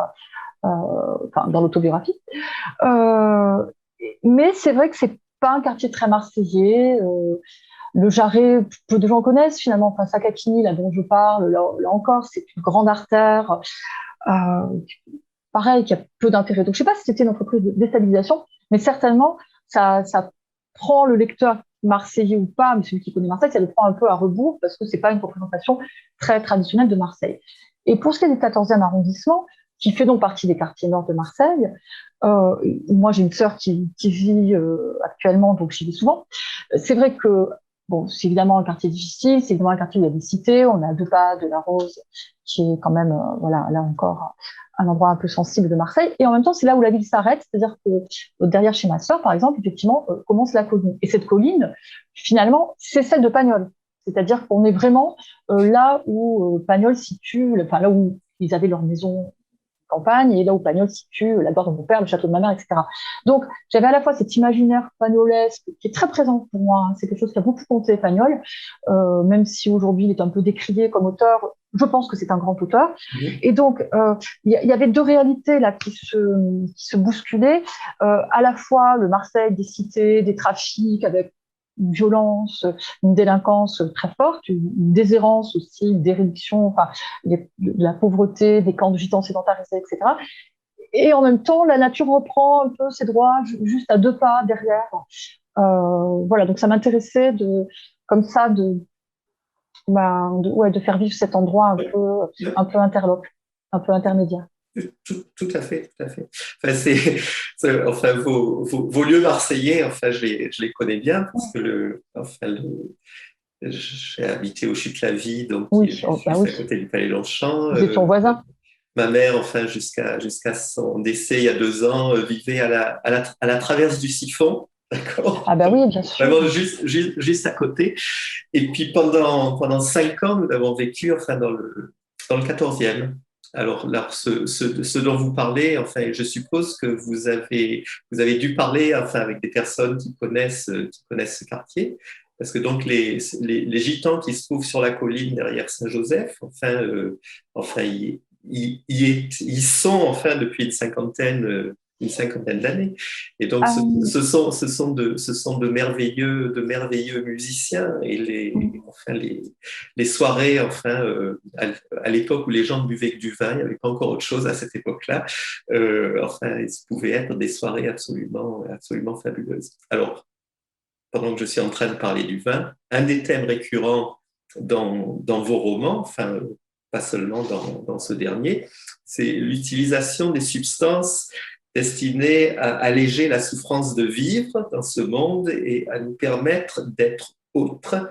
dans l'autobiographie. Mais c'est vrai que c'est pas un quartier très marseillais. Le Jarret, peu de gens connaissent finalement. Enfin, Sakakini, là dont je parle, là encore, c'est une grande artère. Pareil, qui a peu d'intérêt. Donc, je ne sais pas si c'était une entreprise de déstabilisation, mais certainement, ça prend le lecteur marseillais ou pas, mais celui qui connaît Marseille, ça le prend un peu à rebours parce que c'est pas une représentation très traditionnelle de Marseille. Et pour ce qui est du 14e arrondissement, qui fait donc partie des quartiers nord de Marseille, moi, j'ai une sœur qui vit actuellement, donc j'y vais souvent. C'est vrai que bon, c'est évidemment un quartier difficile, c'est évidemment un quartier où il y a des cités. On est à 2 pas de la Rose, qui est quand même, voilà, là encore, un endroit un peu sensible de Marseille. Et en même temps, c'est là où la ville s'arrête. C'est-à-dire que derrière chez ma sœur, par exemple, effectivement, commence la colline. Et cette colline, finalement, c'est celle de Pagnol. C'est-à-dire qu'on est vraiment là où Pagnol situe, enfin là où ils avaient leur maison campagne, et là où Pagnol situe la gare de mon père, le château de ma mère, etc. Donc, j'avais à la fois cet imaginaire pagnolesque qui est très présent pour moi. Hein. C'est quelque chose qui a beaucoup compté, Pagnol, même si aujourd'hui il est un peu décrié comme auteur. Je pense que c'est un grand auteur. Et donc, il y avait 2 réalités là qui se bousculaient. À la fois le Marseille des cités, des trafics, avec une violence, une délinquance très forte, une déshérence aussi, une dérédiction, enfin, de la pauvreté, des camps de gitans sédentarisés, etc. Et en même temps, la nature reprend un peu ses droits juste à 2 pas derrière. Voilà, donc ça m'intéressait comme ça, de faire vivre cet endroit un peu interlope, un peu intermédiaire. Tout à fait, tout à fait. Enfin, enfin vos lieux marseillais, enfin, je les connais bien parce que j'ai habité au Chute-la-Vie, donc oui, à côté du Palais Longchamp. Vous êtes son voisin. Ma mère, enfin, jusqu'à son décès il y a 2 ans, vivait à la traverse du Siphon. D'accord. Ah bah oui, bien sûr. Vraiment juste à côté. Et puis pendant 5 ans, nous avons vécu enfin dans le 14e. Alors là, ce dont vous parlez, enfin, je suppose que vous avez dû parler enfin avec des personnes qui connaissent ce quartier, parce que donc les gitans qui se trouvent sur la colline derrière Saint-Joseph, enfin ils sont enfin depuis une cinquantaine d'années. Et donc, ce sont de merveilleux musiciens. Et les soirées, enfin, à l'époque où les gens ne buvaient que du vin, il n'y avait pas encore autre chose à cette époque-là. Enfin, ça pouvait être des soirées absolument fabuleuses. Alors, pendant que je suis en train de parler du vin, un des thèmes récurrents dans vos romans, enfin, pas seulement dans ce dernier, c'est l'utilisation des substances destinées à alléger la souffrance de vivre dans ce monde et à nous permettre d'être autres.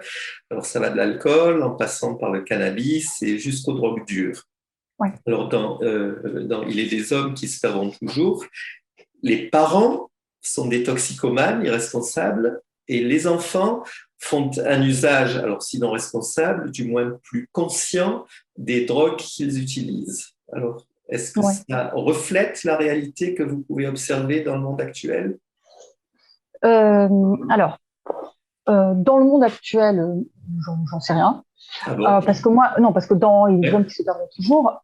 Alors, ça va de l'alcool, en passant par le cannabis et jusqu'aux drogues dures. Ouais. Alors, dans Il est des hommes qui se savent toujours, les parents sont des toxicomanes irresponsables et les enfants font un usage, alors sinon responsable, du moins plus conscient des drogues qu'ils utilisent. Alors, est-ce que ça reflète la réalité que vous pouvez observer dans le monde actuel? Alors, dans le monde actuel, j'en sais rien. Ah bon? Parce que dans Les hommes qui se perdent toujours,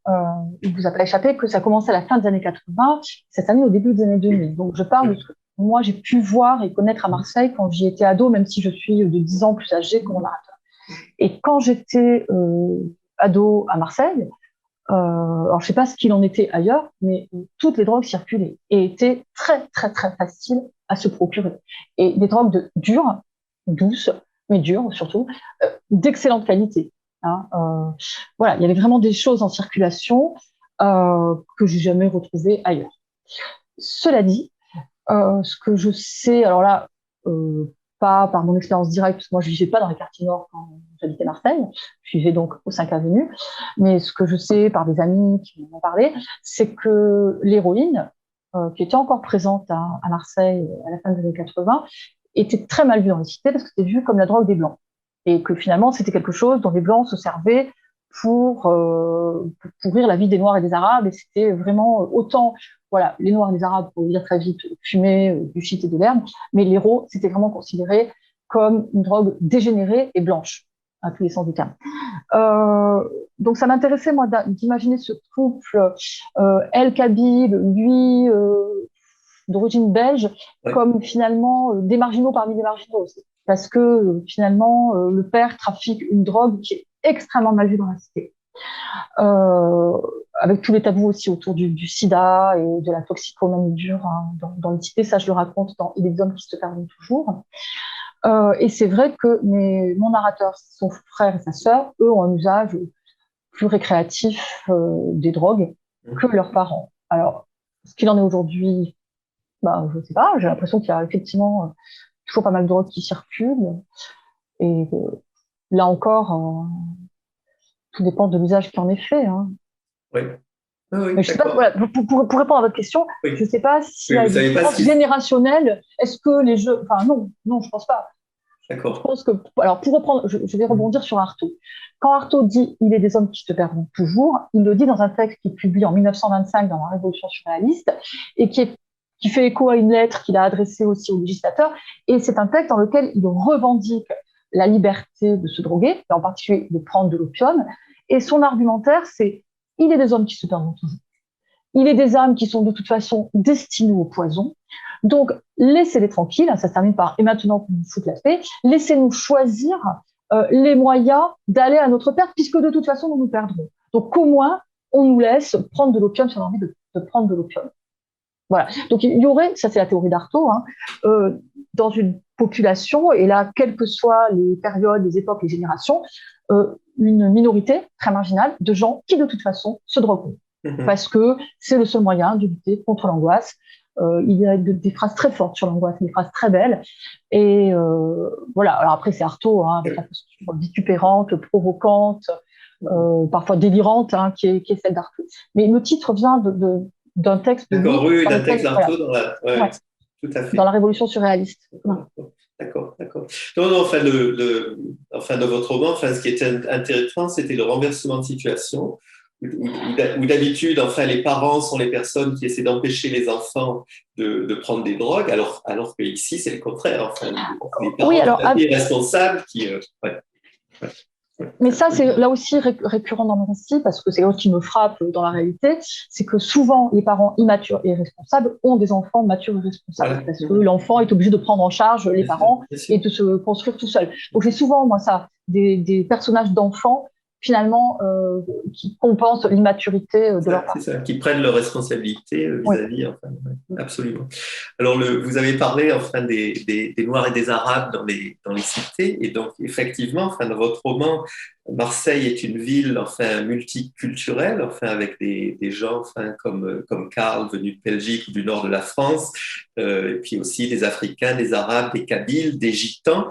il vous a pas échappé que ça commençait à la fin des années 80, cette année au début des années 2000. Donc, je parle de ce que moi j'ai pu voir et connaître à Marseille quand j'y étais ado, même si je suis de 10 ans plus âgée que mon narrateur. Et quand j'étais ado à Marseille, Alors, je ne sais pas ce qu'il en était ailleurs, mais toutes les drogues circulaient et étaient très, très, très faciles à se procurer. Et des drogues dures, douces, mais dures surtout, d'excellente qualité. Hein. Voilà, il y avait vraiment des choses en circulation que j'ai jamais retrouvées ailleurs. Cela dit, ce que je sais, alors là, pas par mon expérience directe, parce que moi je ne vivais pas dans les quartiers nord quand j'habitais Marseille, je vivais donc au 5 Avenue, mais ce que je sais par des amis qui m'en ont parlé, c'est que l'héroïne, qui était encore présente à Marseille à la fin des années 80, était très mal vue dans les cités parce que c'était vu comme la drogue des Blancs. Et que finalement, c'était quelque chose dont les Blancs se servaient pour pourrir la vie des Noirs et des Arabes. Et c'était vraiment autant, voilà, les Noirs et les Arabes, pour le dire très vite, fumaient du shit et de l'herbe, mais l'héros, c'était vraiment considéré comme une drogue dégénérée et blanche, à tous les sens du terme. Donc ça m'intéressait, moi, d'imaginer ce couple, elle kabyle, lui d'origine belge, Ouais. comme finalement des marginaux parmi les marginaux aussi. Parce que finalement, le père trafique une drogue qui est extrêmement mal vue dans la cité. Avec tous les tabous aussi autour du sida et de la toxicomanie dure hein, dans les cités, ça je le raconte dans Il est des hommes qui se perdent toujours. Et c'est vrai que mon narrateur, son frère et sa sœur, eux ont un usage plus récréatif des drogues que leurs parents. Alors, ce qu'il en est aujourd'hui, bah, je ne sais pas, j'ai l'impression qu'il y a effectivement toujours pas mal de drogues qui circulent. Et là encore, tout dépend de l'usage qui en est fait. Hein. Oui. Ah oui, Mais je sais pas, voilà, pour répondre à votre question, oui. je ne sais pas s'il y Oui, a vous des savez pas différences générationnelles. Est-ce que les jeux. Enfin, non, non, je ne pense pas. D'accord. Je pense que. Alors, pour reprendre, je vais rebondir sur Artaud. Quand Artaud dit il est des hommes qui se perdront toujours, il le dit dans un texte qui est publié en 1925 dans la Révolution surréaliste et qui fait écho à une lettre qu'il a adressée aussi au législateur. Et c'est un texte dans lequel il revendique la liberté de se droguer, et en particulier de prendre de l'opium. Et son argumentaire, c'est il est des hommes qui se perdront toujours. Il est des âmes qui sont de toute façon destinées au poison. Donc, laissez-les tranquilles. Ça se termine par et maintenant qu'on nous fout la paix, laissez-nous choisir les moyens d'aller à notre perte, puisque de toute façon, nous nous perdrons. Donc, au moins, on nous laisse prendre de l'opium si on a envie de prendre de l'opium. Voilà. Donc, il y aurait, ça c'est la théorie d'Artaud, hein, dans une population, et là, quelles que soient les périodes, les époques, les générations, une minorité très marginale de gens qui, de toute façon, se drogueront. Parce que c'est le seul moyen de lutter contre l'angoisse. Il y a des phrases très fortes sur l'angoisse, des phrases très belles. Et voilà, alors après, c'est Artaud, hein, avec la posture vitupérante, provocante, parfois délirante, hein, qui est celle d'Artaud. Mais le titre vient d'un texte de D'accord, oui, d'un texte d'Artaud voilà, tout à fait. dans la Révolution surréaliste. D'accord. Non, enfin, enfin, dans votre roman, enfin, ce qui était intéressant, c'était le renversement de situation, où d'habitude, enfin, les parents sont les personnes qui essaient d'empêcher les enfants de prendre des drogues, alors que ici, c'est le contraire. Enfin, les parents sont responsables qui. Mais ça, c'est là aussi récurrent dans mes récits, parce que c'est là qui me frappe dans la réalité, c'est que souvent, les parents immatures et irresponsables ont des enfants matures et responsables, voilà. Parce que l'enfant est obligé de prendre en charge les parents et de se construire tout seul. Donc, j'ai souvent, moi, ça, des personnages d'enfants, finalement, qui compensent l'immaturité de leurs parents. C'est ça, qui prennent leurs responsabilités vis-à-vis, enfin, absolument. Alors, vous avez parlé, enfin, des Noirs et des Arabes dans les cités, et donc, effectivement, enfin, dans votre roman, Marseille est une ville, enfin, multiculturelle, enfin, avec des gens, enfin, comme Karl, venu de Belgique ou du nord de la France, et puis aussi des Africains, des Arabes, des Kabyles, des Gitans.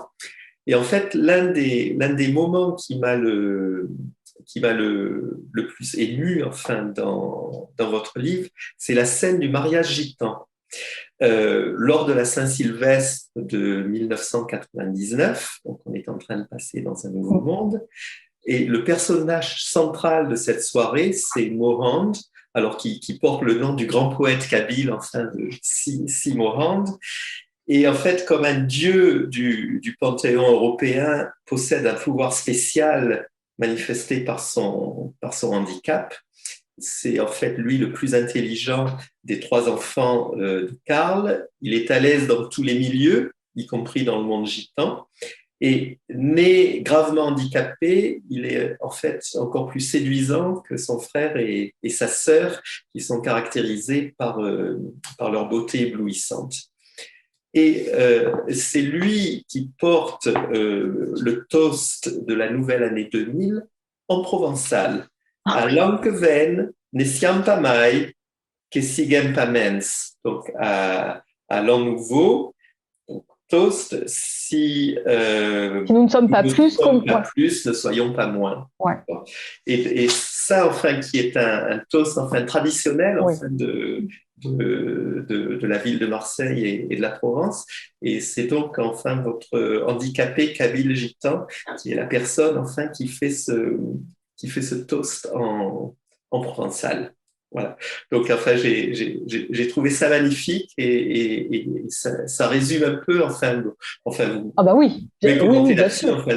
Et en fait, l'un des moments qui m'a le plus ému, enfin, dans votre livre, c'est la scène du mariage gitan. Lors de la Saint-Sylvestre de 1999, donc on est en train de passer dans un nouveau monde, et le personnage central de cette soirée, c'est Morand, alors qui porte le nom du grand poète kabyle, enfin, de Si Morand. Et en fait, comme un dieu du panthéon européen possède un pouvoir spécial manifesté par son handicap, c'est en fait lui le plus intelligent des trois enfants de Karl. Il est à l'aise dans tous les milieux, y compris dans le monde gitan. Et né gravement handicapé, il est en fait encore plus séduisant que son frère et sa sœur, qui sont caractérisés par leur beauté éblouissante. Et c'est lui qui porte le toast de la nouvelle année 2000 en provençal. À Lankeven, ne siam pas mai, que sigem pas mens. Donc, à l'an nouveau, toast, si nous ne sommes pas plus, ne soyons pas moins. Ouais. Et ça, enfin, qui est un toast enfin, traditionnel enfin, de la ville de Marseille et de la Provence. Et c'est donc enfin votre handicapé Kabyle Gitan qui est la personne enfin qui fait ce toast en provençal. Voilà. Donc, enfin, j'ai trouvé ça magnifique et ça résume un peu, enfin ah bah oui, oui, bien sûr. Enfin,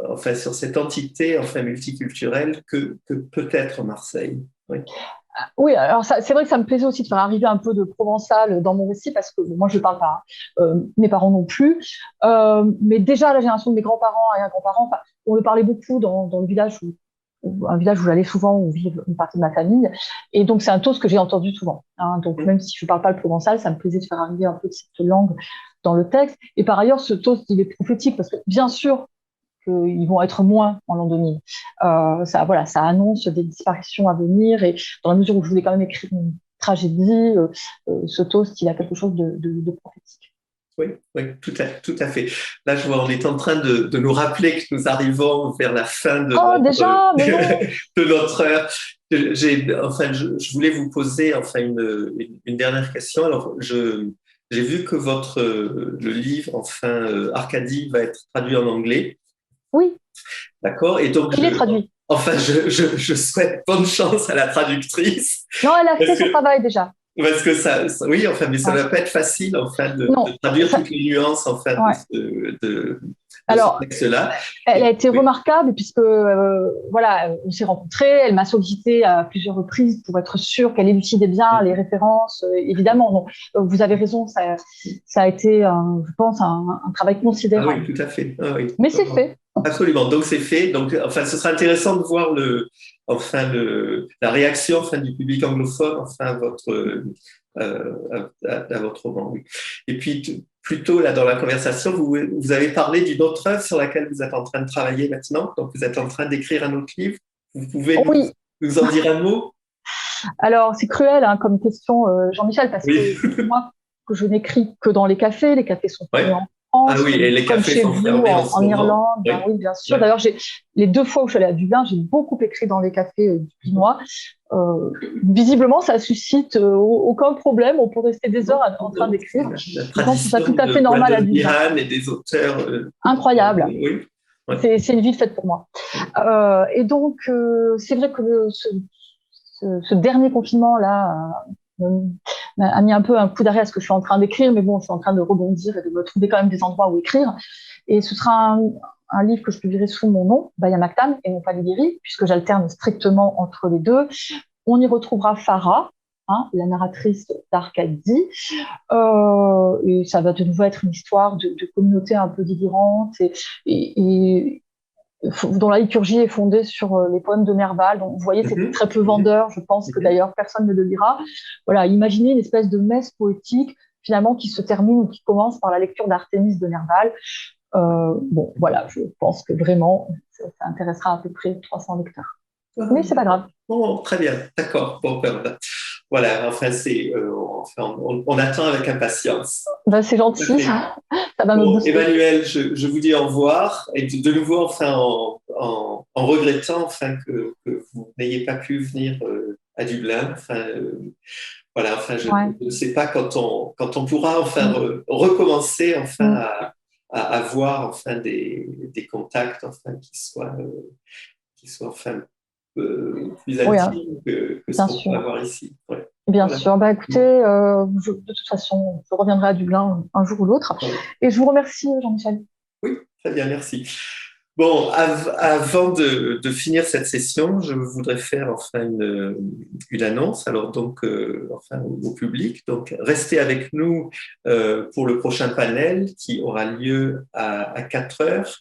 enfin, sur cette entité, enfin, multiculturelle que peut être Marseille. Oui. Oui, alors c'est vrai que ça me plaisait aussi de faire arriver un peu de provençal dans mon récit parce que moi je ne parle pas, mes parents non plus, mais déjà la génération de mes grands-parents et grands-parents, on le parlait beaucoup dans le village un village où j'allais souvent, où vit une partie de ma famille, et donc c'est un toast que j'ai entendu souvent. Hein, donc même si je ne parle pas le provençal, ça me plaisait de faire arriver un peu de cette langue dans le texte. Et par ailleurs, ce toast il est prophétique parce que bien sûr qu'ils vont être moins en l'an 2000. Ça annonce des disparitions à venir et dans la mesure où je voulais quand même écrire une tragédie, ce toast, il a quelque chose de prophétique. Oui, tout à fait. Là, je vois, on est en train de nous rappeler que nous arrivons vers la fin de, de notre heure. Enfin, je voulais vous poser enfin une dernière question. Alors, j'ai vu que le livre, enfin, Arcadie, va être traduit en anglais. Oui. D'accord. Et donc, il est traduit. Enfin, je souhaite bonne chance à la traductrice. Non, elle a fait son travail déjà. Parce que oui, enfin, mais ça ne va pas être facile, enfin, de traduire toutes les nuances, enfin, de ce texte-là. Elle a été remarquable puisque, voilà, on s'est rencontrés, elle m'a sollicité à plusieurs reprises pour être sûre qu'elle élucidait bien les références, évidemment. Donc, vous avez raison, ça a été, je pense, un travail considérable. Ah oui, tout à fait. Ah, oui. Mais c'est fait. Absolument. Donc, c'est fait. Donc, enfin, ce sera intéressant de voir la réaction, enfin, du public anglophone, enfin, à votre roman. Oui. Et puis, plus tôt, là, dans la conversation, vous avez parlé d'une autre œuvre sur laquelle vous êtes en train de travailler maintenant. Donc, vous êtes en train d'écrire un autre livre. Vous pouvez nous en dire un mot? Alors, c'est cruel hein, comme question, Jean-Michel, parce que moi, que je n'écris que dans les cafés sont fermés en France, ah oui, et les comme cafés chez sont vous, fermés en Irlande. Ben oui, bien sûr. D'ailleurs, les 2 fois où je suis allée à Dublin, j'ai beaucoup écrit dans les cafés dublinois. Visiblement, ça suscite aucun problème. On peut rester des heures en train d'écrire. Je pense que c'est tout à fait normal à Dublin. Et des auteurs incroyable. Oui. C'est une ville faite pour moi. Et donc, c'est vrai que ce dernier confinement là a mis un peu un coup d'arrêt à ce que je suis en train d'écrire, mais bon, je suis en train de rebondir et de me trouver quand même des endroits où écrire. Et ce sera un livre que je publierai sous mon nom, Baya Maktam, et non pas Libéry, puisque j'alterne strictement entre les deux. On y retrouvera Farah, hein, la narratrice d'Arcadie, et ça va de nouveau être une histoire de communauté un peu délirante et dont la liturgie est fondée sur les poèmes de Nerval. Donc, vous voyez, c'est très peu vendeur. Je pense que d'ailleurs, personne ne le lira. Voilà, imaginez une espèce de messe poétique, finalement, qui se termine ou qui commence par la lecture d'Artémis de Nerval. Bon, voilà, je pense que vraiment, ça intéressera à peu près 300 lecteurs. Mais c'est pas grave. Bon, très bien, d'accord. Bon, voilà, enfin, on attend avec impatience. Ben, c'est gentil, ça va me booster. Emmanuel, je vous dis au revoir et de nouveau, enfin, en regrettant, enfin, que vous n'ayez pas pu venir à Dublin. Enfin, voilà, enfin, je ne sais pas quand on pourra, enfin, recommencer, enfin, à avoir, enfin, des contacts, enfin, qui soient enfin plus intimes que ce qu'on peut avoir ici. Ouais. Bien sûr. Bah, écoutez, de toute façon, je reviendrai à Dublin un jour ou l'autre. Et je vous remercie, Jean-Michel. Oui, très bien, merci. Bon, avant de finir cette session, je voudrais faire enfin une annonce. Alors donc, enfin au public. Donc, restez avec nous pour le prochain panel qui aura lieu à 4 heures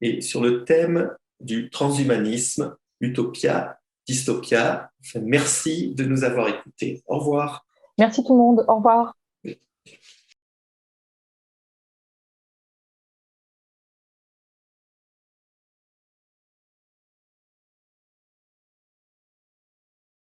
et sur le thème du transhumanisme, utopia, dystopia. Enfin, merci de nous avoir écoutés. Au revoir. Merci tout le monde. Au revoir.